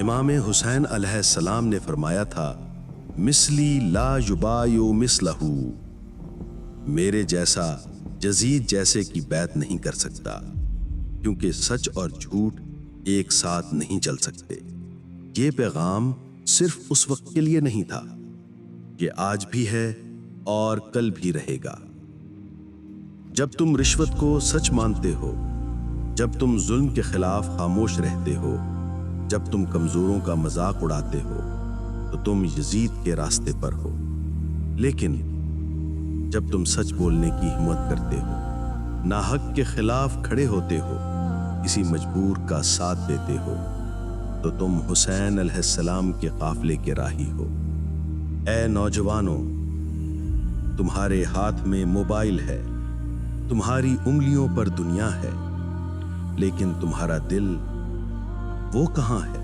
इमाम हुसैन अलैहिस्सलाम ने फरमाया था, मिसली ला युबायु मिसलहू, मेरे जैसा यजीद जैसे की बैत नहीं कर सकता, क्योंकि सच और झूठ एक साथ नहीं चल सकते। ये पैगाम सिर्फ उस वक्त के लिए नहीं था, ये आज भी है और कल भी रहेगा। जब तुम रिश्वत को सच मानते हो, जब तुम जुल्म के खिलाफ खामोश रहते हो, जब तुम कमजोरों का मजाक उड़ाते हो, तो तुम यजीद के रास्ते पर हो। लेकिन जब तुम सच बोलने की हिम्मत करते हो, नाहक के खिलाफ खड़े होते हो, किसी मजबूर का साथ देते हो, तो तुम हुसैन अलैहिस्सलाम के काफिले के राही हो। ऐ नौजवानों, तुम्हारे हाथ में मोबाइल है, तुम्हारी उंगलियों पर दुनिया है, लेकिन तुम्हारा दिल वो कहाँ है?